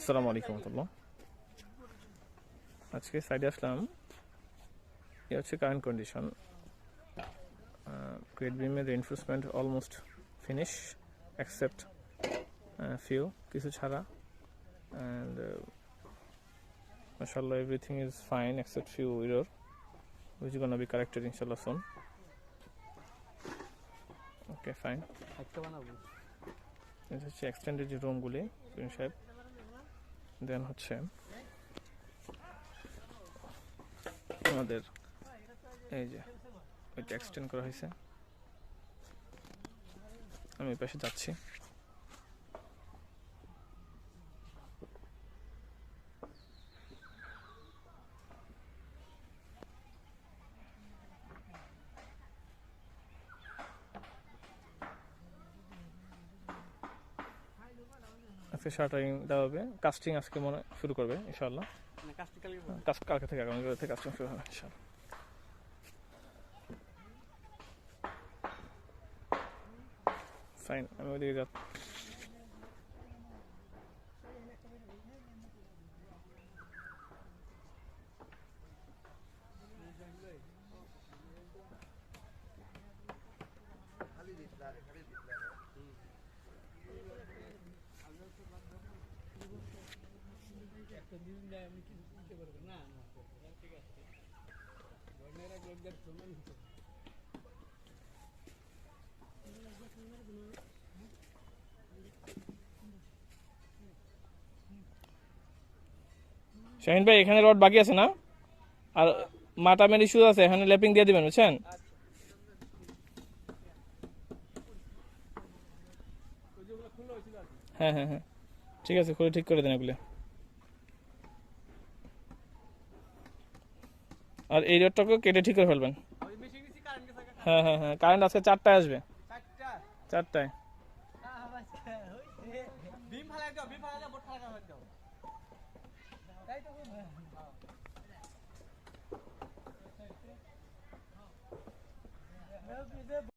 আসসালামু আলাইকুম রহমতুল্লাহ। আজকে সাইডে আসলাম। এই হচ্ছে কারেন্ট কন্ডিশন। গ্রেড বিমের reinforcement almost finish except few কিছু ছাড়া, and mashallah everything is fine except few error which is gonna be corrected inshallah soon. Okay, fine. এটা হচ্ছে এক্সটেন্ডেড যে রুমগুলি সাহেব, দেন হচ্ছে আমাদের এই যে ওইটা এক্সটেন্ড করা হয়েছে। আমি এই পাশে যাচ্ছি। আজকে শাটারিং দেওয়া হবে, কাস্টিং আজকে মনে শুরু করবে ইনশাআল্লাহ। কালকে থেকে আগামীকাল থেকে কাস্টিং শুরু হবে ইনশাআল্লাহ। ফাইন, আমি ওইদিকে যাচ্ছি। শাহিন ভাই, এখানে রড বাকি আছে না? আর মাটামের ইস্যু আছে, এখানে ল্যাপিং দিয়ে দিবেন, বুঝছেন? হ্যাঁ হ্যাঁ হ্যাঁ, ঠিক আছে, খুলে ঠিক করে দেন এগুলো। আর এই রডটাকে কেটে ঠিক করে ফেলবেন। হ্যাঁ হ্যাঁ হ্যাঁ, কারেন্ট আজকে 4টায় আসবে। 4টায়।